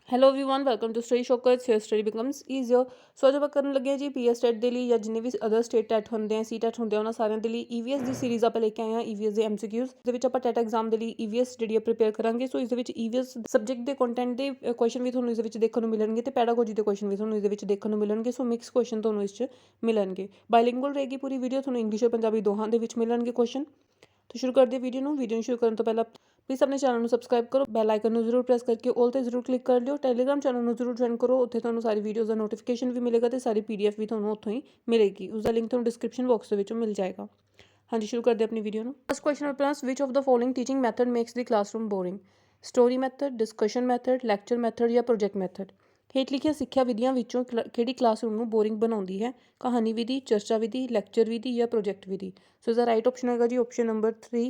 Hello everyone welcome to study shockers here study becomes easier. So ਅੱਜ ਆਪਾਂ ਕਰਨ ਲੱਗੇ ਹਾਂ ਜੀ ਪੀਐਸ ਟੈਟ ਦੇ ਲਈ ਜਾਂ ਜਿੰਨੇ ਵੀ ਅਦਰ ਸਟੇਟ ਟੈਟ ਹੁੰਦੇ ਆ ਸੀ ਟੈਟ ਹੁੰਦੇ ਆ ਉਹਨਾਂ ਸਾਰਿਆਂ ਦੇ ਲਈ ਈਵੀਐਸ ਦੀ ਸੀਰੀਜ਼ ਆਪਾਂ ਲੈ ਕੇ ਆਏ ਹਾਂ ਈਵੀਐਸ ਦੇ ਐਮਸੀਕਿਊਜ਼ ਦੇ ਵਿੱਚ ਆਪਾਂ ਟੈਟ ਐਗਜ਼ਾਮ ਦੇ ਲਈ ਈਵੀਐਸ ਜਿਹੜੀ ਆ ਪ੍ਰੀਪੇਅਰ ਕਰਾਂਗੇ। ਸੋ ਇਸ ਦੇ ਵਿੱਚ ਈਵੀਐਸ ਸਬਜੈਕਟ ਦੇ ਕੰਟੈਂਟ ਦੇ ਕੁਐਸਚਨ ਵੀ ਤੁਹਾਨੂੰ ਇਸ ਦੇ ਵਿੱਚ ਦੇਖਣ ਨੂੰ ਮਿਲਣਗੇ ਤੇ ਪੈਡਾਗੋਜੀ ਦੇ ਕੁਐਸਚਨ ਵੀ ਤੁਹਾਨੂੰ ਇਸ ਦੇ ਵਿੱਚ ਦੇਖਣ ਨੂੰ ਮਿਲਣਗੇ। ਸੋ ਮਿਕਸ ਕੁਐਸਚਨ ਤੁਹਾਨੂੰ ਇਸ 'ਚ ਮਿਲਣਗੇ। ਬਾਈਲਿੰਗੁਅਲ ਰਹੇਗੀ ਪੂਰੀ ਵੀਡੀਓ, ਤੁਹਾਨੂੰ ਇੰਗਲਿਸ਼ और ਪੰਜਾਬੀ ਦੋਹਾਂ ਦੇ ਵਿੱਚ ਮਿਲਣਗੇ ਕੁਐਸਚਨ। तो शुरू करते वीडियो ਨੂੰ ਸ਼ੁਰੂ ਕਰਨ ਤੋਂ ਪਹਿਲਾਂ प्लीज़ अपने चैनल ਨੂੰ ਸਬਸਕ੍ਰਾਈਬ ਕਰੋ, ਬੈਲ ਆਈਕਨ ਨੂੰ ਜ਼ਰੂਰ ਪ੍ਰੈਸ ਕਰਕੇ ਆਲ ਤੇ ਜ਼ਰੂਰ ਕਲਿੱਕ ਕਰ ਲਿਓ। ਟੈਲੀਗ੍ਰਾਮ ਚੈਨਲ ਨੂੰ ਜ਼ਰੂਰ ਜੁਆਇਨ ਕਰੋ, ਉੱਥੇ ਤੁਹਾਨੂੰ ਸਾਰੀ ਵੀਡੀਓਜ਼ ਦਾ ਨੋਟੀਫਿਕੇਸ਼ਨ ਵੀ ਮਿਲੇਗਾ ਤੇ ਸਾਰੀ ਪੀਡੀਐਫ ਵੀ ਤੁਹਾਨੂੰ ਉੱਥੋਂ ਹੀ ਮਿਲੇਗੀ। ਉਸਦਾ ਲਿੰਕ ਤੁਹਾਨੂੰ ਡਿਸਕ੍ਰਿਪਸ਼ਨ ਬਾਕਸ ਦੇ ਵਿੱਚੋਂ ਮਿਲ ਜਾਏਗਾ। ਹਾਂਜੀ ਸ਼ੁਰੂ ਕਰਦੇ ਆਪਣੀ ਵੀਡੀਓ ਨੂੰ। ਫਸਟ ਕੁਐਸਚਨ ਆਪਣਾ which of the following teaching method makes the classroom boring? Story method, discussion method, lecture method ਜਾਂ ਪ੍ਰੋਜੈਕਟ ਮੈਥਡ? ਹੇਠ ਲਿਖੀਆਂ ਸਿੱਖਿਆ ਵਿਧੀਆਂ ਵਿੱਚੋਂ ਕਿਹੜੀ ਕਲਾਸਰੂਮ ਨੂੰ ਬੋਰਿੰਗ ਬਣਾਉਂਦੀ ਹੈ? ਕਹਾਣੀ ਵਿਧੀ, ਚਰਚਾ ਵਿਧੀ, ਲੈਕਚਰ ਵਿਧੀ ਜਾਂ ਪ੍ਰੋਜੈਕਟ ਵਿਧੀ? ਸੋ ਇਸਦਾ ਰਾਈਟ ਆਪਸ਼ਨ ਹੋਏਗਾ ਜੀ option number 3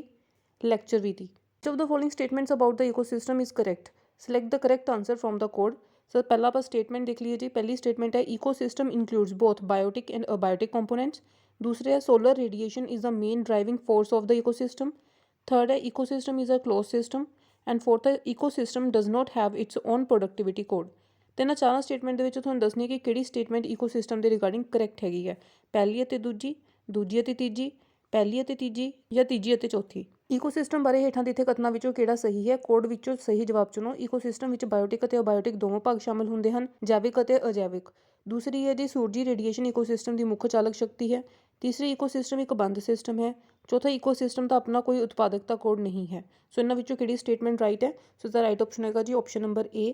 lecture vithi. Which of the following statements about the ecosystem is correct? Select the correct answer from the code. So पहला आप स्टेटमेंट देख लीजिए जी। पहली स्टेटमेंट है ecosystem includes both biotic and abiotic components. दूसरे है solar radiation is the main driving force of the ecosystem. Third है ecosystem is a close system and fourth है ecosystem does not have its own productivity code. ਤੇ ਇਹਨਾਂ ਚਾਰਾਂ statement ਦੇ ਵਿੱਚ ਤੁਹਾਨੂੰ ਦੱਸਣੀ ਹੈ ਕਿ ਕਿਹੜੀ ਸਟੇਟਮੈਂਟ ਈਕੋਸਿਸਟਮ ਦੇ ਰਿਗਾਰਡਿੰਗ ਕਰੈਕਟ ਹੈਗੀ ਹੈ। ਪਹਿਲੀ ਅਤੇ ਦੂਜੀ, ਦੂਜੀ ਅਤੇ ਤੀਜੀ, ਪਹਿਲੀ ਅਤੇ ਤੀਜੀ ਜਾਂ ਤੀਜੀ ਅਤੇ ਚੌਥੀ। ਈਕੋਸਿਸਟਮ ਬਾਰੇ ਹੇਠਾਂ ਦਿੱਤੇ ਕਥਨਾਂ ਵਿੱਚੋਂ ਕਿਹੜਾ ਸਹੀ ਹੈ? ਕੋਡ ਵਿੱਚੋਂ ਸਹੀ ਜਵਾਬ ਚੁਣੋ। ਈਕੋਸਿਸਟਮ ਵਿੱਚ ਬਾਇਓਟਿਕ ਅਤੇ ਅਬਾਇਓਟਿਕ ਦੋਵੇਂ ਭਾਗ ਸ਼ਾਮਲ ਹੁੰਦੇ ਹਨ, ਜੈਵਿਕ ਅਤੇ ਅਜੈਵਿਕ। ਦੂਸਰੀ ਹੈ ਜੀ ਸੂਰਜੀ ਰੇਡੀਏਸ਼ਨ ਈਕੋਸਿਸਟਮ ਦੀ ਮੁੱਖ ਚਾਲਕ ਸ਼ਕਤੀ ਹੈ। ਤੀਸਰੀ ਈਕੋਸਿਸਟਮ ਇੱਕ ਬੰਦ ਸਿਸਟਮ ਹੈ। ਚੌਥਾ ਈਕੋਸਿਸਟਮ ਦਾ ਆਪਣਾ ਕੋਈ ਉਤਪਾਦਕਤਾ ਕੋਡ ਨਹੀਂ ਹੈ। ਸੋ ਇਹਨਾਂ ਵਿੱਚੋਂ ਕਿਹੜੀ ਸਟੇਟਮੈਂਟ ਰਾਈਟ ਹੈ? ਸੋ ਇਸਦਾ ਰਾਈਟ ਆਪਸ਼ਨ ਹੈਗਾ ਜੀ ਆਪਸ਼ਨ ਨੰਬਰ ਏ,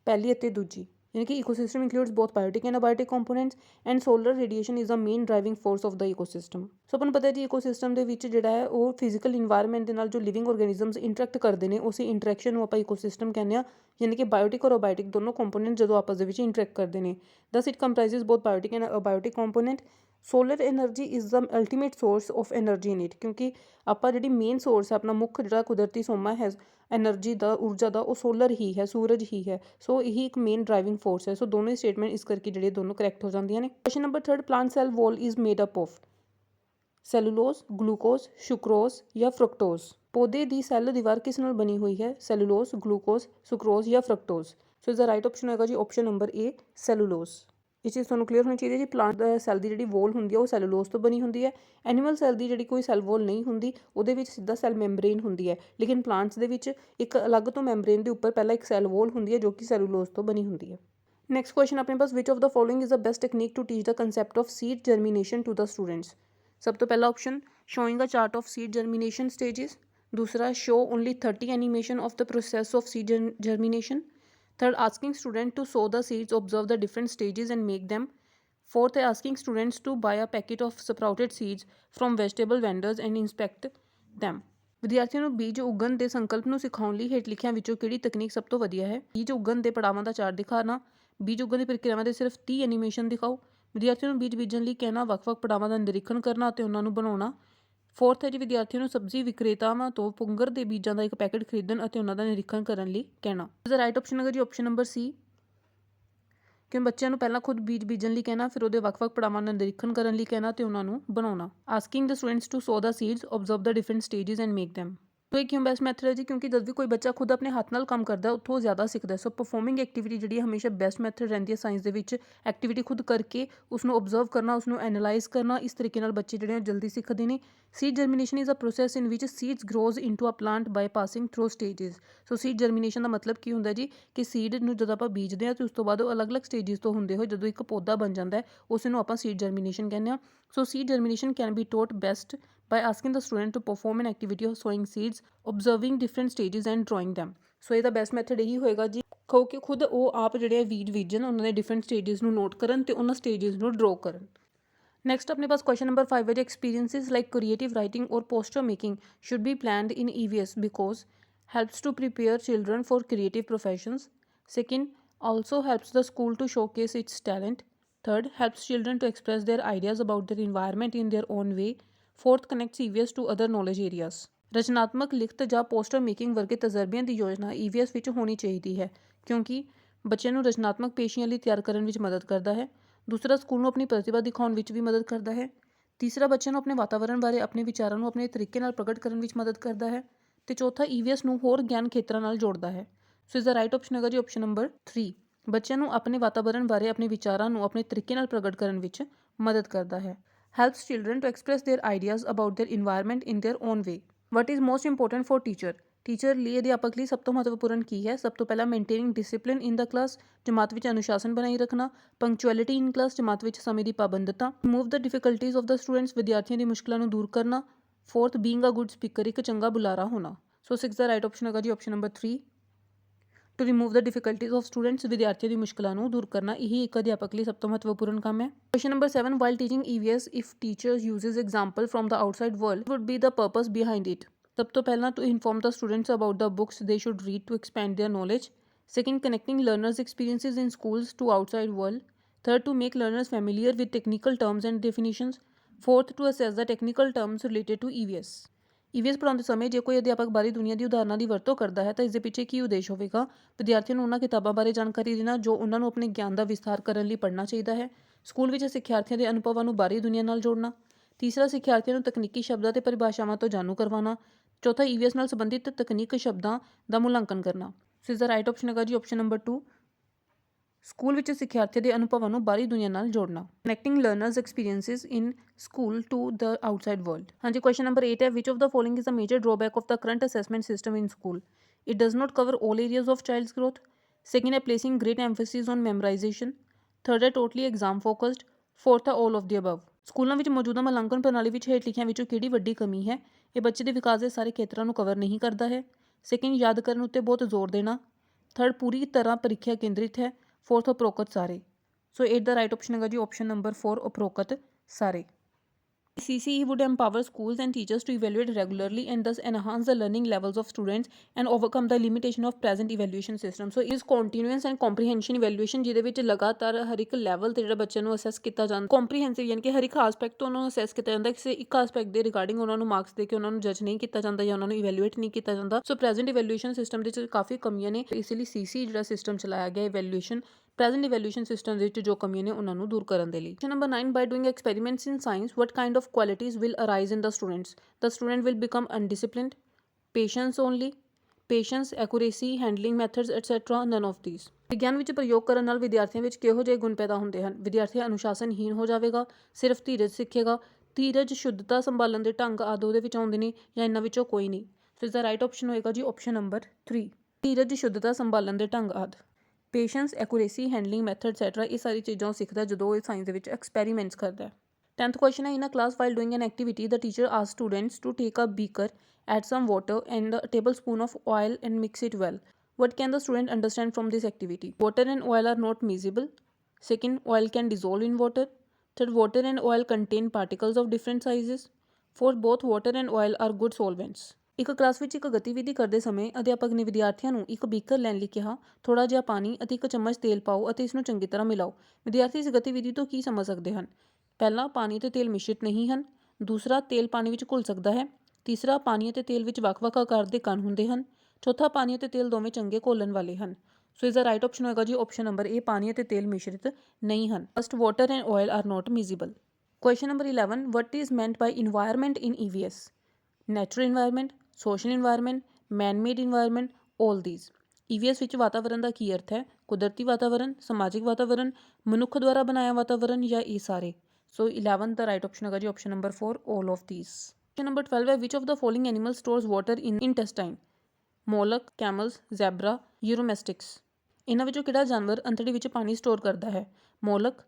ਪਹਿਲੀ ਅਤੇ ਦੂਜੀ। यानी कि ecosystem includes both biotic and abiotic components and solar radiation is the main driving force of the ecosystem. So अपन पता है जी इकोसिस्टम ਦੇ ਵਿੱਚ ਜਿਹੜਾ ਹੈ ਉਹ ਫਿਜ਼ੀਕਲ ਇਨਵਾਇਰਨਮੈਂਟ ਦੇ ਨਾਲ ਜੋ ਲਿਵਿੰਗ ਆਰਗੈਨਿਜ਼ਮਸ ਇੰਟਰੈਕਟ ਕਰਦੇ ਨੇ ਉਸੇ ਇੰਟਰੈਕਸ਼ਨ ਨੂੰ ਆਪਾਂ ਇਕੋਸਿਸਟਮ ਕਹਿੰਦੇ ਆ। ਯਾਨੀ ਕਿ ਬਾਇਓਟਿਕ ਔਰ ਅਬਾਇਓਟਿਕ ਦੋਨੋਂ ਕੰਪੋਨੈਂਟ ਜਦੋਂ ਆਪਸ ਦੇ ਵਿੱਚ ਇੰਟਰੈਕਟ ਕਰਦੇ ਨੇ। ਦਸ it comprises both biotic and abiotic component. Solar energy is the ultimate source of energy in it, ਕਿਉਂਕਿ ਆਪਾਂ ਜਿਹੜੀ ਮੇਨ ਸੋਰਸ ਹੈ ਆਪਣਾ ਮੁੱਖ ਜਿਹੜਾ ਕੁਦਰਤੀ ਸੋਮਾ ਹੈ ਐਨਰਜੀ ਦਾ, ਊਰਜਾ ਦਾ, ਉਹ ਸੋਲਰ ਹੀ ਹੈ, ਸੂਰਜ ਹੀ ਹੈ। ਸੋ ਇਹੀ ਇੱਕ ਮੇਨ ਡਰਾਈਵਿੰਗ ਫੋਰਸ ਹੈ। ਸੋ ਦੋਨੋਂ ਹੀ ਸਟੇਟਮੈਂਟ ਇਸ ਕਰਕੇ ਜਿਹੜੇ ਦੋਨੋਂ ਕਰੈਕਟ ਹੋ ਜਾਂਦੀਆਂ ਨੇ। Question number 3 plant cell wall is made up of cellulose, glucose, sucrose ਜਾਂ ਫਰਕਟੋਜ਼? ਪੌਦੇ ਦੀ ਸੈੱਲ ਦੀਵਾਰ ਕਿਸ ਨਾਲ ਬਣੀ ਹੋਈ ਹੈ? ਸੈਲੂਲੋਜ਼, ਗਲੂਕੋਜ਼, ਸੁਕਰੋਜ਼ ਜਾਂ ਫਰਕਟੋਜ਼? ਸੋ ਇਸਦਾ ਰਾਈਟ ਆਪਸ਼ਨ ਹੋਏਗਾ ਜੀ ਆਪਸ਼ਨ ਨੰਬਰ ਏ, ਸੈਲੂਲੋਜ਼। ਇਹ ਚੀਜ਼ ਤੁਹਾਨੂੰ ਕਲੀਅਰ ਹੋਣੀ ਚਾਹੀਦੀ ਹੈ ਜੀ। ਪਲਾਂਟ ਸੈੱਲ ਦੀ ਜਿਹੜੀ ਵੋਲ ਹੁੰਦੀ ਹੈ ਉਹ ਸੈਲੂਲੋਜ਼ ਤੋਂ ਬਣੀ ਹੁੰਦੀ ਹੈ। ਐਨੀਮਲ ਸੈੱਲ ਦੀ ਜਿਹੜੀ ਕੋਈ ਸੈੱਲ ਵੋਲ ਨਹੀਂ ਹੁੰਦੀ, ਉਹਦੇ ਵਿੱਚ ਸਿੱਧਾ ਸੈੱਲ ਮੈਂਬਰੇਨ ਹੁੰਦੀ ਹੈ। ਲੇਕਿਨ ਪਲਾਂਟਸ ਦੇ ਵਿੱਚ ਇੱਕ ਅਲੱਗ ਤੋਂ ਮੈਂਬਰੇਨ ਦੇ ਉੱਪਰ ਪਹਿਲਾਂ ਇੱਕ ਸੈੱਲ ਵੋਲ ਹੁੰਦੀ ਹੈ ਜੋ ਕਿ ਸੈਲੂਲੋਜ਼ ਤੋਂ ਬਣੀ ਹੁੰਦੀ ਹੈ। ਨੈਕਸਟ ਕੁਐਸਚਨ ਆਪਣੇ ਪਾਸ which of the following is the best technique to teach the concept of seed germination to the students? सब तो पहला option showing a chart of seed germination stages. दूसरा show only 30 animation of the process of seed germination. Third asking student to sow the seeds, observe the different stages and make them. Fourth है asking students to buy a packet of sprouted seeds from vegetable vendors and inspect them. ਵਿਦਿਆਰਥੀਆਂ ਨੂੰ ਬੀਜ ਉਗਣ ਦੇ ਸੰਕਲਪ ਨੂੰ ਸਿਖਾਉਣ ਲਈ ਹੇਠ ਲਿਖਿਆਂ ਵਿੱਚੋਂ ਕਿਹੜੀ ਤਕਨੀਕ ਸਭ ਤੋਂ ਵਧੀਆ ਹੈ? ਬੀਜ ਉਗਣ ਦੇ ਪੜਾਵਾਂ ਦਾ ਚਾਰਟ ਦਿਖਾਣਾ, ਬੀਜ ਉਗਣ ਦੀ ਪ੍ਰਕਿਰਿਆਵਾਂ ਦੇ ਸਿਰਫ 30 ਐਨੀਮੇਸ਼ਨ ਦਿਖਾਓ, ਵਿਦਿਆਰਥੀਆਂ ਨੂੰ ਬੀਜ ਬੀਜਣ ਲਈ ਕਹਿਣਾ, ਵੱਖ-ਵੱਖ ਪੜਾਵਾਂ ਦਾ ਨਿਰੀਖਣ ਕਰਨਾ ਅਤੇ ਉਹਨਾਂ ਨੂੰ ਬਣਾਉਣਾ। ਫੋਰਥ ਹੈ ਜੀ ਵਿਦਿਆਰਥੀਆਂ ਨੂੰ ਸਬਜ਼ੀ ਵਿਕਰੇਤਾਵਾਂ ਤੋਂ ਪੁੰਗਰ ਦੇ ਬੀਜਾਂ ਦਾ ਇੱਕ ਪੈਕੇਟ ਖਰੀਦਣ ਅਤੇ ਉਹਨਾਂ ਦਾ ਨਿਰੀਖਣ ਕਰਨ ਲਈ ਕਹਿਣਾ। ਇਸਦਾ ਰਾਈਟ ਆਪਸ਼ਨ ਹੈਗਾ ਜੀ ਆਪਸ਼ਨ ਨੰਬਰ ਸੀ, ਕਿ ਬੱਚਿਆਂ ਨੂੰ ਪਹਿਲਾਂ ਖੁਦ ਬੀਜ ਬੀਜਣ ਲਈ ਕਹਿਣਾ, ਫਿਰ ਉਹਦੇ ਵੱਖ-ਵੱਖ ਪੜਾਵਾਂ ਦਾ ਨਿਰੀਖਣ ਕਰਨ ਲਈ ਕਹਿਣਾ ਅਤੇ ਉਹਨਾਂ ਨੂੰ ਬਣਾਉਣਾ। Asking the students to sow the seeds, observe the different stages and make them. तो ये क्यों बेस्ट मैथड है जी? क्योंकि जब भी कोई बच्चा खुद अपने हाथ नाल काम करता है उत्थों ज़्यादा सीखता है। सो परफॉर्मिंग एक्टिविटी जी हमेशा बेस्ट मैथड रही है साइंस के। एक्टिविटी खुद करके उसको ऑब्जर्व करना, उसको एनालाइज करना, इस तरीके बच्चे जो जल्दी सीखते हैं। Seed germination is a process in which seeds grows into a plant by passing through stages. So seed germination का मतलब की होंगे जी कि सीड में जो आप बीजते हैं तो उस तो बाद अलग अलग स्टेजेस तो होंगे हुए जो एक पौधा बन जाता है उसनों आप सीड जर्मीनेशन कहते हैं। So seed germination can be taught best by asking the student to perform an activity of sowing seeds, observing different stages and drawing them। सो ਇਹਦਾ ਬੈਸਟ ਮੈਥਡ ਇਹੀ ਹੋਏਗਾ ਜੀ ਕਿ ਖੁਦ ਉਹ ਆਪ ਜਿਹੜੇ ਬੀਜ ਬੀਜਣ, ਉਹਨਾਂ ਦੇ ਡਿਫਰੈਂਟ ਸਟੇजेस ਨੂੰ ਨੋਟ ਕਰਨ ਤੇ ਉਹਨਾਂ ਸਟੇजेस ਨੂੰ ਡਰਾ ਕਰਨ। ਨੈਕਸਟ ਆਪਣੇ ਪਾਸ ਕੁਐਸਚਨ ਨੰਬਰ 5 ਹੈ ਜੀ ਐਕਸਪੀਰੀਐਂਸਿਸ ਲਾਈਕ ਕ੍ਰੀਏਟਿਵ ਰਾਈਟਿੰਗ ਔਰ poster making should be planned in EVS because helps to prepare children for creative professions. Second, also helps the school to showcase its talent. Third, helps children to express their ideas about their environment in their own way. Fourth, connects EVS to other knowledge areas. ਰਚਨਾਤਮਕ ਲਿਖਤ ਜਾਂ poster making ਵਰਗੇ ਤਜਰਬਿਆਂ ਦੀ ਯੋਜਨਾ EVS ਵਿੱਚ ਹੋਣੀ ਚਾਹੀਦੀ ਹੈ ਕਿਉਂਕਿ ਬੱਚਿਆਂ ਨੂੰ ਰਚਨਾਤਮਕ ਪੇਸ਼ੀਆਂ ਲਈ ਤਿਆਰ ਕਰਨ ਵਿੱਚ ਮਦਦ ਕਰਦਾ ਹੈ। ਦੂਸਰਾ, ਸਕੂਲ ਨੂੰ ਆਪਣੀ ਪ੍ਰਤਿਭਾ ਦਿਖਾਉਣ ਵਿੱਚ ਵੀ ਮਦਦ ਕਰਦਾ ਹੈ। ਤੀਸਰਾ, ਬੱਚਿਆਂ ਨੂੰ ਆਪਣੇ ਵਾਤਾਵਰਣ ਬਾਰੇ ਆਪਣੇ ਵਿਚਾਰਾਂ ਨੂੰ ਆਪਣੇ ਤਰੀਕੇ ਨਾਲ ਪ੍ਰਗਟ ਕਰਨ ਵਿੱਚ ਮਦਦ ਕਰਦਾ ਹੈ। ਤੇ ਚੌਥਾ, EVS ਨੂੰ ਹੋਰ ਗਿਆਨ ਖੇਤਰਾਂ ਨਾਲ ਜੋੜਦਾ ਹੈ। ਸੋ ਇਸ ਦਾ ਰਾਈਟ ਆਪਸ਼ਨ ਹੈਗਾ ਜੀ ਆਪਸ਼ਨ ਨੰਬਰ 3। ਬੱਚਿਆਂ ਨੂੰ ਆਪਣੇ ਵਾਤਾਵਰਣ ਬਾਰੇ ਆਪਣੇ ਵਿਚਾਰਾਂ ਨੂੰ ਆਪਣੇ ਤਰੀਕੇ ਨਾਲ ਪ੍ਰਗਟ ਕਰਨ ਵਿੱਚ ਮਦਦ ਕਰਦਾ ਹੈ। Helps children to express their ideas about their environment in their own way. What is most important for teacher. Teacher ਲਈ ਅਧਿਆਪਕ ਲਈ ਸਭ ਤੋਂ ਮਹੱਤਵਪੂਰਨ ਕੀ ਹੈ? ਸਭ ਤੋਂ ਪਹਿਲਾਂ ਮੇਨਟੇਨਿੰਗ ਡਿਸਿਪਲਿਨ ਇਨ ਦ ਕਲਾਸ, ਜਮਾਤ ਵਿੱਚ ਅਨੁਸ਼ਾਸਨ ਬਣਾਈ ਰੱਖਣਾ। ਪੰਕਚੁਅਲਿਟੀ ਇਨ ਕਲਾਸ, ਜਮਾਤ ਵਿੱਚ ਸਮੇਂ ਦੀ ਪਾਬੰਦਤਾ। Remove the difficulties of the students, ਵਿਦਿਆਰਥੀਆਂ ਦੀ ਮੁਸ਼ਕਲਾਂ ਨੂੰ ਦੂਰ ਕਰਨਾ। Fourth, being a good speaker, ਇੱਕ ਚੰਗਾ ਬੁਲਾਰਾ ਹੋਣਾ। ਸੋ 6 ਦਾ ਰਾਈਟ ਆਪਸ਼ਨ ਹੈਗਾ ਜੀ option number 3। To remove the difficulties of students, ਵਿਦਿਆਰਥੀਆਂ ਦੀ ਮੁਸ਼ਕਲਾਂ ਨੂੰ ਦੂਰ ਕਰਨਾ, ਇਹੀ ਇੱਕ ਅਧਿਆਪਕ ਲਈ ਸਭ ਤੋਂ ਮਹੱਤਵਪੂਰਨ ਕੰਮ ਹੈ। Question number 7, while teaching EVS if teacher uses example from the outside world would be the purpose behind it. ਸਭ ਤੋਂ ਪਹਿਲਾਂ to inform the students about the books they should read to expand their knowledge. Second, connecting learners experiences in schools to outside world. Third, to make learners familiar with technical terms and definitions. Fourth, to assess the technical terms related to EVS। EVS ਪੜ੍ਹਾਉਂਦੇ ਸਮੇਂ ਜੇ ਕੋਈ ਅਧਿਆਪਕ ਬਾਹਰੀ ਦੁਨੀਆ ਦੀ ਉਦਾਹਰਨਾਂ ਦੀ ਵਰਤੋਂ ਕਰਦਾ ਹੈ ਤਾਂ ਇਸ ਦੇ ਪਿੱਛੇ ਕੀ ਉਦੇਸ਼ ਹੋਵੇਗਾ? ਵਿਦਿਆਰਥੀਆਂ ਨੂੰ ਉਹਨਾਂ ਕਿਤਾਬਾਂ ਬਾਰੇ ਜਾਣਕਾਰੀ ਦੇਣਾ ਜੋ ਉਹਨਾਂ ਨੂੰ ਆਪਣੇ ਗਿਆਨ ਦਾ ਵਿਸਥਾਰ ਕਰਨ ਲਈ ਪੜ੍ਹਨਾ ਚਾਹੀਦਾ ਹੈ। ਸਕੂਲ ਵਿੱਚ ਸਿੱਖਿਆਰਥੀਆਂ ਦੇ ਅਨੁਭਵਾਂ ਨੂੰ ਬਾਹਰੀ ਦੁਨੀਆ ਨਾਲ ਜੋੜਨਾ। ਤੀਸਰਾ, ਸਿੱਖਿਆਰਥੀਆਂ ਨੂੰ ਤਕਨੀਕੀ ਸ਼ਬਦਾਂ ਤੇ ਪਰਿਭਾਸ਼ਾਵਾਂ ਤੋਂ ਜਾਣੂ ਕਰਵਾਉਣਾ। ਚੌਥਾ, EVS ਨਾਲ ਸੰਬੰਧਿਤ ਤਕਨੀਕ ਸ਼ਬਦਾਂ ਦਾ ਮੁਲਾਂਕਣ ਕਰਨਾ। ਸੋ ਇਸ ਦਾ ਰਾਈਟ ਆਪਸ਼ਨ ਹੈਗਾ ਜੀ ਆਪਸ਼ਨ ਨੰਬਰ 2। ਸਕੂਲ ਵਿੱਚ ਸਿੱਖਿਆਰਥੀਆਂ ਦੇ ਅਨੁਭਵਾਂ ਨੂੰ ਬਾਹਰੀ ਦੁਨੀਆ ਨਾਲ ਜੋੜਨਾ। Connecting learners experiences in school to the outside world. ਹਾਂਜੀ, ਕੁਐਸਚਨ ਨੰਬਰ 8 ਹੈ, which of the following is the major drawback of the current assessment system in school? It does not cover all areas of child's growth. Second ਹੈ, placing great emphasis on memorization. Third ਹੈ, totally exam focused. Fourth ਹੈ, all of the above. ਸਕੂਲਾਂ ਵਿੱਚ ਮੌਜੂਦਾ ਮੁਲਾਂਕਣ ਪ੍ਰਣਾਲੀ ਵਿੱਚ ਹੇਠ ਲਿਖਿਆਂ ਵਿੱਚੋਂ ਕਿਹੜੀ ਵੱਡੀ ਕਮੀ ਹੈ? ਇਹ ਬੱਚੇ ਦੇ ਵਿਕਾਸ ਦੇ ਸਾਰੇ ਖੇਤਰਾਂ ਨੂੰ ਕਵਰ ਨਹੀਂ ਕਰਦਾ ਹੈ। ਸੈਕਿੰਡ, ਯਾਦ ਕਰਨ ਉੱਤੇ ਬਹੁਤ ਜ਼ੋਰ ਦੇਣਾ। ਥਰਡ, ਪੂਰੀ ਤਰ੍ਹਾਂ ਪ੍ਰੀਖਿਆ ਕੇਂਦਰਿਤ ਹੈ। ਫੋਰਥ, ਉਪਰੋਕਤ ਸਾਰੇ। ਸੋ 8 ਦਾ ਰਾਈਟ ਆਪਸ਼ਨ ਹੈਗਾ ਜੀ ਆਪਸ਼ਨ ਨੰਬਰ 4, ਉਪਰੋਕਤ ਸਾਰੇ। CCE would empower schools and teachers to evaluate regularly and thus enhance the learning levels of students and overcome the limitation of present evaluation system. So is continuous and comprehension evaluation ਜਿਹਦੇ ਵਿੱਚ ਲਗਾਤਾਰ ਹਰ ਇੱਕ level ਤੇ ਜਿਹੜਾ ਬੱਚਿਆਂ ਨੂੰ assess ਕੀਤਾ ਜਾਂਦਾ, ਕੰਪਰੀਹੈਂਸਿਵ ਯਾਨੀ ਕਿ ਹਰ ਇੱਕ ਆਸਪੈਕਟ ਤੋਂ ਉਹਨਾਂ ਨੂੰ ਅਸੈਸ ਕੀਤਾ ਜਾਂਦਾ, ਕਿਸੇ ਇੱਕ ਆਸਪੈਕਟ ਦੇ ਰਿਗਾਰਡਿੰਗ ਉਹਨਾਂ ਨੂੰ ਮਾਰਕਸ ਦੇ ਕੇ ਉਹਨਾਂ ਨੂੰ ਜੱਜ ਨਹੀਂ ਕੀਤਾ ਜਾਂਦਾ ਜਾਂ ਉਹਨਾਂ ਨੂੰ ਇਵੈਲੂਏਟ ਨਹੀਂ ਕੀਤਾ ਜਾਂਦਾ। ਸੋ ਪ੍ਰੈਜ਼ੈਂਟ ਇਵੈਲੂਏਸ਼ਨ ਸਿਸਟਮ ਦੇ ਵਿੱਚ ਕਾਫੀ ਕਮੀਆਂ ਨੇ, ਇਸ ਲਈ CCE ਜਿਹੜਾ ਸਿਸਟਮ ਚਲਾਇਆ ਗਿਆ ਇਵੈਲੂਏਸ਼ਨ ਪ੍ਰੈਜ਼ੈਂਟ ਇਵੈਲੂਏਸ਼ਨ ਸਿਸਟਮ ਦੇ ਵਿੱਚ ਜੋ ਕਮੀਆਂ ਨੇ ਉਹਨਾਂ ਨੂੰ ਦੂਰ ਕਰਨ ਦੇ ਲਈ। Question number 9, by doing experiments in science what kind of qualities will arise in the students? The student will become undisciplined, patience only, patience, accuracy, handling methods etcetera, none of these. ਵਿਗਿਆਨ ਵਿੱਚ ਪ੍ਰਯੋਗ ਕਰਨ ਨਾਲ ਵਿਦਿਆਰਥੀਆਂ ਵਿੱਚ ਕਿਹੋ ਜਿਹੇ ਗੁਣ ਪੈਦਾ ਹੁੰਦੇ ਹਨ? ਵਿਦਿਆਰਥੀ ਅਨੁਸ਼ਾਸਨਹੀਨ ਹੋ ਜਾਵੇਗਾ, ਸਿਰਫ ਧੀਰਜ ਸਿੱਖੇਗਾ, ਧੀਰਜ, ਸ਼ੁੱਧਤਾ ਸੰਭਾਲਣ ਦੇ ਢੰਗ ਆਦਿ ਉਹਦੇ ਵਿੱਚ ਆਉਂਦੇ ਨੇ ਜਾਂ ਇਹਨਾਂ ਵਿੱਚੋਂ ਕੋਈ ਨਹੀਂ। ਸੋ ਇਸ ਦਾ ਰਾਈਟ ਆਪਸ਼ਨ ਹੋਏਗਾ ਜੀ ਆਪਸ਼ਨ ਨੰਬਰ 3, ਧੀਰਜ, ਸ਼ੁੱਧਤਾ ਸੰਭਾਲਣ ਦੇ ਢੰਗ ਆਦਿ। Patience, accuracy, handling method et cetera, ਇਹ ਸਾਰੀ ਚੀਜ਼ਾਂ ਉਹ ਸਿੱਖਦਾ ਜਦੋਂ ਇਹ ਸਾਇੰਸ ਦੇ ਵਿੱਚ ਐਕਸਪੈਰੀਮੈਂਟਸ ਕਰਦਾ ਹੈ। 10th ਕੁਐਸਚਨ ਹੈ, in a class while doing an activity the teacher ask students to take a beaker, add some water and a table spoon of oil and mix it well. What can the student understand from this activity? Water and oil are not miscible. Second, oil can dissolve in water. Third, water and oil contain particles of different sizes. Fourth, both water and oil are good solvents. ਇੱਕ class ਵਿੱਚ ਇੱਕ ਗਤੀਵਿਧੀ ਕਰਦੇ ਸਮੇਂ ਅਧਿਆਪਕ ਨੇ ਵਿਦਿਆਰਥੀਆਂ ਨੂੰ ਇੱਕ ਬੀਕਰ ਲੈਣ ਲਈ ਕਿਹਾ, ਥੋੜ੍ਹਾ ਜਿਹਾ ਪਾਣੀ ਅਤੇ ਇੱਕ ਚਮਚ ਤੇਲ ਪਾਓ ਅਤੇ ਇਸ ਨੂੰ ਚੰਗੀ ਤਰ੍ਹਾਂ ਮਿਲਾਓ। ਵਿਦਿਆਰਥੀ ਇਸ ਗਤੀਵਿਧੀ ਤੋਂ ਕੀ ਸਮਝ ਸਕਦੇ ਹਨ? ਪਹਿਲਾ, ਪਾਣੀ ਅਤੇ ਤੇਲ ਮਿਸ਼ਰਿਤ ਨਹੀਂ ਹਨ। ਦੂਸਰਾ, ਤੇਲ ਪਾਣੀ ਵਿੱਚ ਘੁਲ ਸਕਦਾ ਹੈ। ਤੀਸਰਾ, ਪਾਣੀ ਅਤੇ ਤੇਲ ਵਿੱਚ ਵੱਖ-ਵੱਖ ਆਕਾਰ ਦੇ ਕਣ ਹੁੰਦੇ ਹਨ। ਚੌਥਾ, ਪਾਣੀ ਅਤੇ ਤੇਲ ਦੋਵੇਂ ਚੰਗੇ ਘੋਲਣ ਵਾਲੇ ਹਨ। ਸੋ ਇਸ ਦਾ ਰਾਈਟ ਆਪਸ਼ਨ ਹੋਏਗਾ ਜੀ ਆਪਸ਼ਨ ਨੰਬਰ A, ਪਾਣੀ ਅਤੇ ਤੇਲ ਮਿਸ਼ਰਿਤ ਨਹੀਂ ਹਨ। First, water and oil are not miscible. Question number 11, what is meant by environment in EVS? Natural environment, social environment, man made environment, all these. EVS ਵਿੱਚ ਵਾਤਾਵਰਣ ਦਾ ਕੀ ਅਰਥ ਹੈ? ਕੁਦਰਤੀ ਵਾਤਾਵਰਣ, ਸਮਾਜਿਕ ਵਾਤਾਵਰਣ, ਮਨੁੱਖ ਦੁਆਰਾ ਬਣਾਇਆ ਵਾਤਾਵਰਣ ਜਾਂ ਇਹ ਸਾਰੇ। ਸੋ 11 ਦਾ ਰਾਈਟ ਆਪਸ਼ਨ ਹੈਗਾ ਜੀ option number 4, all of these. Question number 12 ਹੈ, which of the following animal stores water in intestine? Moloch, camels, zebra, uromastix. ਇਹਨਾਂ ਵਿੱਚੋਂ ਕਿਹੜਾ ਜਾਨਵਰ ਅੰਤੜੀ ਵਿੱਚ ਪਾਣੀ ਸਟੋਰ ਕਰਦਾ ਹੈ? ਮੋਲਕ,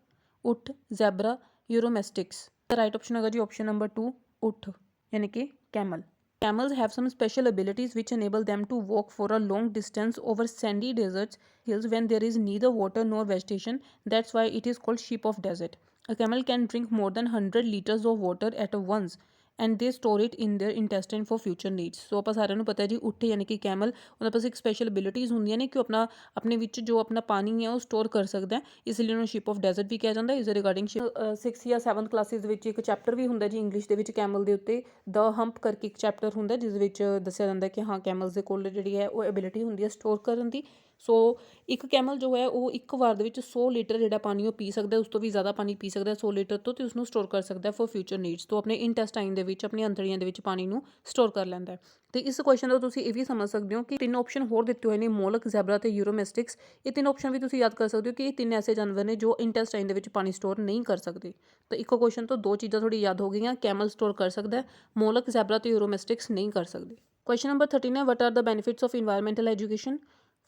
ਊਠ, ਜ਼ੈਬਰਾ, ਯੂਰੋਮੈਸਟਿਕਸ। ਦਾ ਰਾਈਟ ਆਪਸ਼ਨ ਹੈਗਾ ਜੀ ਆਪਸ਼ਨ ਨੰਬਰ 2, ਊਠ ਯਾਨੀ ਕਿ Camel. Camels have some special abilities which enable them to walk for a long distance over sandy deserts hills when there is neither water nor vegetation. That's why it is called sheep of desert. A camel can drink more than 100 liters of water at once and they store it in their intestine for future needs. So ਆਪਾਂ ਸਾਰਿਆਂ ਨੂੰ ਪਤਾ ਹੈ ਜੀ ਊਠ ਯਾਨੀ ਕਿ Camel, ਉਹਨਾਂ ਪਾਸ ਇੱਕ ਸਪੈਸ਼ਲ ਐਬਿਲਿਟੀਜ਼ ਹੁੰਦੀਆਂ ਨੇ ਕਿ ਉਹ ਆਪਣੇ ਵਿੱਚ ਜੋ ਆਪਣਾ ਪਾਣੀ ਹੈ ਉਹ ਸਟੋਰ ਕਰ ਸਕਦਾ ਹੈ, ਇਸ ਲਈ ਉਹਨੂੰ ਸ਼ਿਪ ਆਫ ਡੈਜ਼ਰਟ ਵੀ ਕਿਹਾ ਜਾਂਦਾ। ਇਸ ਦੇ ਰਿਗਾਰਡਿੰਗ 6 ਜਾਂ 7 ਕਲਾਸਿਸ ਦੇ ਵਿੱਚ ਇੱਕ ਚੈਪਟਰ ਵੀ ਹੁੰਦਾ ਜੀ ਇੰਗਲਿਸ਼ ਦੇ ਵਿੱਚ ਕੈਮਲ ਦੇ ਉੱਤੇ, ਦ ਹੰਪ ਕਰਕੇ ਇੱਕ ਚੈਪਟਰ ਹੁੰਦਾ ਜਿਸ ਵਿੱਚ ਦੱਸਿਆ ਜਾਂਦਾ ਕਿ ਹਾਂ ਕੈਮਲਸ ਦੇ ਕੋਲ ਜਿਹੜੀ ਹੈ ਉਹ ਐਬਿਲਿਟੀ ਹੁੰਦੀ ਹੈ ਸਟੋਰ ਕਰਨ ਦੀ ਸੋ ਇੱਕ ਕੈਮਲ ਜੋ ਹੈ ਉਹ ਇੱਕ ਵਾਰ ਦੇ ਵਿੱਚ 100 ਲੀਟਰ ਜਿਹੜਾ ਪਾਣੀ ਉਹ ਪੀ ਸਕਦਾ, ਉਸ ਤੋਂ ਵੀ ਜ਼ਿਆਦਾ ਪਾਣੀ ਪੀ ਸਕਦਾ 100 ਲੀਟਰ ਤੋਂ, ਤੇ ਉਸਨੂੰ ਸਟੋਰ ਕਰ ਸਕਦਾ ਫॉर ਫਿਊਚਰ ਨੀਡਸ। ਤੋਂ ਆਪਣੇ ਇੰਟੈਸਟਾਈਨ ਦੇ ਵਿੱਚ, ਆਪਣੀ ਅੰਤੜੀਆਂ ਦੇ ਵਿੱਚ ਪਾਣੀ ਨੂੰ ਸਟੋਰ ਕਰ ਲੈਂਦਾ ਹੈ। ਤੇ ਇਸ ਕੁਐਸਚਨ ਤੋਂ ਤੁਸੀਂ ਇਹ ਵੀ ਸਮਝ ਸਕਦੇ ਹੋ ਕਿ 3 ਆਪਸ਼ਨ ਹੋਰ ਦਿੱਤੇ ਹੋਏ ਨੇ, ਮੋਲਕ, ਜ਼ੈਬਰਾ ਤੇ ਯੂਰੋਮੈਸਟਿਕਸ। ਇਹ 3 ਆਪਸ਼ਨ ਵੀ ਤੁਸੀਂ ਯਾਦ ਕਰ ਸਕਦੇ ਹੋ ਕਿ ਇਹ 3 ਐਸੇ ਜਾਨਵਰ ਨੇ ਜੋ ਇੰਟੈਸਟਾਈਨ ਦੇ ਵਿੱਚ ਪਾਣੀ ਸਟੋਰ ਨਹੀਂ ਕਰ ਸਕਦੇ। ਤਾਂ ਇੱਕੋ ਕੁਐਸਚਨ ਤੋਂ 2 ਚੀਜ਼ਾਂ ਥੋੜੀ ਯਾਦ ਹੋ ਗਈਆਂ, ਕੈਮਲ ਸਟੋਰ ਕਰ ਸਕਦਾ ਹੈ, ਮੋਲਕ, ਜ਼ੈਬਰਾ ਤੇ ਯੂਰੋਮੈਸਟਿਕਸ ਨਹੀਂ ਕਰ ਸਕਦੇ। क्वेश्चन नंबर 13 है, what are the benefits of environmental education.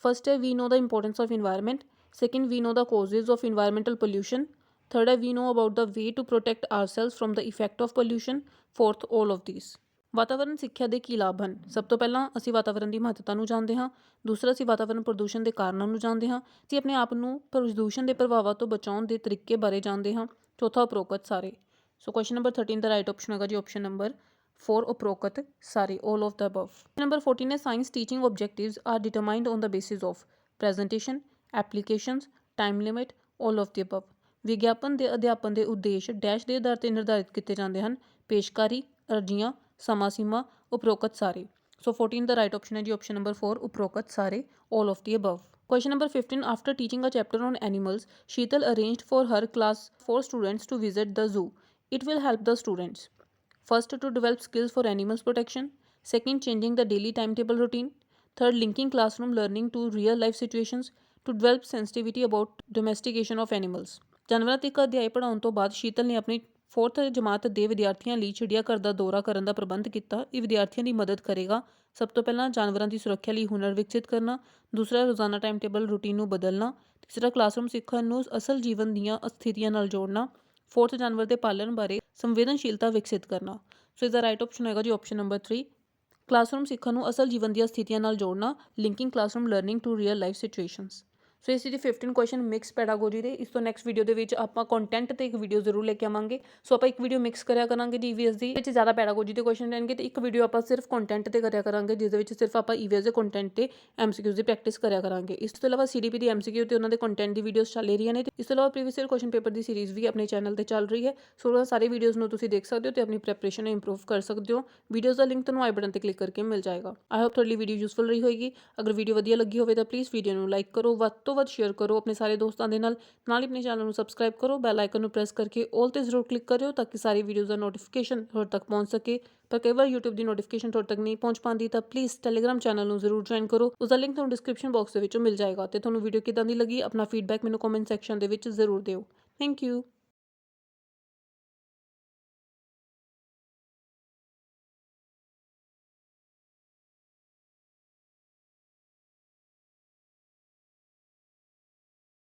First है, we know the importance of environment. Second, we know the causes of environmental pollution. Third है, we know about the way to protect ourselves from the effect of pollution. Fourth, all of these. ਵਾਤਾਵਰਣ ਸਿੱਖਿਆ ਦੇ ਕੀ ਲਾਭ ਹਨ? ਸਭ ਤੋਂ ਪਹਿਲਾਂ ਅਸੀਂ ਵਾਤਾਵਰਣ ਦੀ ਮਹੱਤਤਾ ਨੂੰ ਜਾਣਦੇ ਹਾਂ। ਦੂਸਰਾ, ਅਸੀਂ ਵਾਤਾਵਰਣ ਪ੍ਰਦੂਸ਼ਣ ਦੇ ਕਾਰਨਾਂ ਨੂੰ ਜਾਣਦੇ ਹਾਂ। ਅਸੀਂ ਆਪਣੇ ਆਪ ਨੂੰ ਪ੍ਰਦੂਸ਼ਣ ਦੇ ਪ੍ਰਭਾਵਾਂ ਤੋਂ ਬਚਾਉਣ ਦੇ ਤਰੀਕੇ ਬਾਰੇ ਜਾਣਦੇ ਹਾਂ। ਚੌਥਾ, ਉਪਰੋਕਤ ਸਾਰੇ। ਸੋ ਕੁਐਸਚਨ ਨੰਬਰ 13 ਦਾ ਰਾਈਟ ਆਪਸ਼ਨ ਹੋਗਾ ਜੀ ਆਪਸ਼ਨ ਨੰਬਰ 4, ਉਪਰੋਕਤ ਸਾਰੇ, all of the above। Number 14 ਹੈ, science teaching objectives are determined on the basis of presentation, applications, time limit, all of the above। ਵਿਗਿਆਪਨ ਦੇ ਅਧਿਆਪਨ ਦੇ ਉਦੇਸ਼ ਡੈਸ਼ ਦੇ ਆਧਾਰ ਤੇ ਨਿਰਧਾਰਿਤ ਕੀਤੇ ਜਾਂਦੇ ਹਨ, ਪੇਸ਼ਕਾਰੀ, ਅਰਜ਼ੀਆਂ, ਸਮਾਂ ਸੀਮਾ, ਉਪਰੋਕਤ ਸਾਰੇ। ਸੋ 14 ਦਾ ਰਾਈਟ ਆਪਸ਼ਨ ਹੈ ਜੀ ਆਪਸ਼ਨ ਨੰਬਰ 4, ਉਪਰੋਕਤ ਸਾਰੇ, all of the above। Question number 15, after teaching a chapter on animals, Sheetal arranged for her class 4 students to visit the zoo. It will help the students, first, to develop skills for animals protection, second, changing the daily timetable routine, third, linking classroom learning to real life situations, to develop sensitivity about domestication of animals। ਜਾਨਵਰਾਂ ਤੇ ਇੱਕ ਅਧਿਆਇ ਪੜ੍ਹਾਉਣ ਤੋਂ ਬਾਅਦ ਸ਼ੀਤਲ ਨੇ ਆਪਣੀ 4th ਜਮਾਤ ਦੇ ਵਿਦਿਆਰਥੀਆਂ ਲਈ ਚਿੜੀਆ ਘਰ ਦਾ ਦੌਰਾ ਕਰਨ ਦਾ ਪ੍ਰਬੰਧ ਕੀਤਾ। ਇਹ ਵਿਦਿਆਰਥੀਆਂ ਦੀ ਮਦਦ ਕਰੇਗਾ। ਸਭ ਤੋਂ ਪਹਿਲਾਂ ਜਾਨਵਰਾਂ ਦੀ ਸੁਰੱਖਿਆ ਲਈ ਹੁਨਰ ਵਿਕਸਿਤ ਕਰਨਾ, ਦੂਸਰਾ ਰੋਜ਼ਾਨਾ ਟਾਈਮ ਟੇਬਲ ਰੂਟੀਨ ਨੂੰ ਬਦਲਣਾ, ਤੀਸਰਾ ਕਲਾਸਰੂਮ ਸਿੱਖਣ ਨੂੰ ਅਸਲ ਜੀਵਨ ਦੀਆਂ ਸਥਿਤੀਆਂ ਨਾਲ ਜੋੜਨਾ, 4th ਜਾਨਵਰ ਦੇ ਪਾਲਣ ਬਾਰੇ ਸੰਵੇਦਨਸ਼ੀਲਤਾ ਵਿਕਸਿਤ ਕਰਨਾ। ਸੋ ਇਸ ਦਾ ਰਾਈਟ ਆਪਸ਼ਨ ਹੋਏਗਾ ਜੀ ਆਪਸ਼ਨ ਨੰਬਰ 3, ਕਲਾਸਰੂਮ ਸਿੱਖਣ ਨੂੰ ਅਸਲ ਜੀਵਨ ਦੀਆਂ ਸਥਿਤੀਆਂ ਨਾਲ ਜੋੜਨਾ, linking classroom learning to real life situations. So ਇਸ ਦੀ 15 ਕੁਐਸਚਨ ਮਿਕਸ ਪੈਡਾਗੋਜੀ ਦੇ। ਇਸ ਤੋਂ ਨੈਕਸਟ ਵੀਡੀਓ ਦੇ ਵਿੱਚ ਆਪਾਂ ਕੰਟੈਂਟ ਤੇ ਇੱਕ ਵੀਡੀਓ ਜ਼ਰੂਰ ਲੈ ਕੇ ਆਵਾਂਗੇ। ਸੋ ਆਪਾਂ ਇੱਕ ਵੀਡੀਓ ਮਿਕਸ ਕਰਿਆ ਕਰਾਂਗੇ ਜੀ ਈਵੀਐਸ ਦੀ, ਵਿੱਚ ਜ਼ਿਆਦਾ ਪੈਡਾਗੋਜੀ ਦੇ ਕੁਐਸਚਨ ਰਹਿਣਗੇ, ਤੇ ਇੱਕ ਵੀਡੀਓ ਆਪਾਂ ਸਿਰਫ ਕੰਟੈਂਟ ਤੇ ਕਰਿਆ ਕਰਾਂਗੇ, ਜਿਸ ਦੇ ਵਿੱਚ ਸਿਰਫ ਆਪਾਂ ਈਵੀਐਸ ਦੇ ਕੰਟੈਂਟ ਤੇ ਐਮਸੀਕਿਊਜ਼ ਦੀ ਪ੍ਰੈਕਟਿਸ ਕਰਿਆ ਕਰਾਂਗੇ। ਇਸ ਤੋਂ ਇਲਾਵਾ ਸੀਡੀਪੀ ਦੀ ਐਮਸੀਕਿਊ ਤੇ ਉਹਨਾਂ ਦੇ ਕੰਟੈਂਟ ਦੀ ਵੀਡੀਓਜ਼ ਚੱਲ ਰਹੀਆਂ ਨੇ। ਇਸ ਤੋਂ ਇਲਾਵਾ ਪ੍ਰੀਵੀਅਸ ਈਅਰ ਕੁਐਸਚਨ ਪੇਪਰ ਦੀ ਸੀਰੀਜ਼ ਵੀ ਆਪਣੇ ਚੈਨਲ ਤੇ ਚੱਲ ਰਹੀ ਹੈ। ਸੋ ਉਹਨਾਂ ਸਾਰੇ ਵੀਡੀਓਜ਼ ਨੂੰ ਤੁਸੀਂ ਦੇਖ ਸਕਦੇ ਹੋ ਤੇ ਆਪਣੀ ਪ੍ਰੈਪਰੇਸ਼ਨ ਨੂੰ ਇੰਪਰੂਵ ਕਰ ਸਕਦੇ ਹੋ। ਵੀਡੀਓਜ਼ ਦਾ ਲਿੰਕ ਤੁਹਾਨੂੰ ਆਈ ਬਟਨ ਤੇ ਕਲਿੱਕ ਕਰਕੇ ਮਿਲ ਜਾਏਗਾ। ਆਈ ਹੋਪ ਤੁਹਾਡੀ ਵੀਡੀਓ ਯੂਜ਼ਫੁਲ ਰਹੀ ਹੋਏਗੀ। ਅਗਰ ਵੀਡੀਓ ਵਧੀਆ ਲੱਗੀ ਹੋਵੇ ਤਾਂ ਪਲੀਜ਼ ਵੀਡੀਓ ਨੂੰ ਲਾਈਕ ਕਰੋ, ਵੱਧ ਤੋਂ ਵੱਧ ਸ਼ੇਅਰ ਕਰੋ ਆਪਣੇ ਸਾਰੇ ਦੋਸਤਾਂ ਦੇ ਨਾਲ ਹੀ ਆਪਣੇ ਚੈਨਲ ਨੂੰ ਸਬਸਕ੍ਰਾਈਬ ਕਰੋ, ਬੈਲ ਆਈਕਨ ਨੂੰ ਪ੍ਰੈਸ ਕਰਕੇ ਆਲ ਤੇ ਜ਼ਰੂਰ ਕਲਿੱਕ ਕਰਿਓ ਤਾਂ ਕਿ ਸਾਰੀ ਵੀਡੀਓਜ਼ ਦਾ ਨੋਟੀਫਿਕੇਸ਼ਨ ਤੁਹਾਡੇ ਤੱਕ ਪਹੁੰਚ ਸਕੇ। ਪਰ ਕਈ ਵਾਰ YouTube ਦੀ ਨੋਟੀਫਿਕੇਸ਼ਨ ਤੁਹਾਡੇ ਤੱਕ ਨਹੀਂ ਪਹੁੰਚ ਪਾਉਂਦੀ ਤਾਂ ਪਲੀਜ਼ ਟੈਲੀਗ੍ਰਾਮ ਚੈਨਲ ਨੂੰ ਜ਼ਰੂਰ ਜੁਆਇਨ ਕਰੋ। ਉਸਦਾ ਲਿੰਕ ਤੁਹਾਨੂੰ ਡਿਸਕ੍ਰਿਪਸ਼ਨ ਬਾਕਸ ਦੇ ਵਿੱਚੋਂ ਮਿਲ ਜਾਏਗਾ। ਤੇ ਤੁਹਾਨੂੰ ਵੀਡੀਓ ਕਿੱਦਾਂ ਦੀ ਲੱਗੀ ਆਪਣਾ ਫੀਡਬੈਕ ਮੈਨੂੰ ਕਮੈਂਟ ਸੈਕਸ਼ਨ ਦੇ ਵਿੱਚ ਜ਼ਰੂਰ ਦਿਓ। Thank you.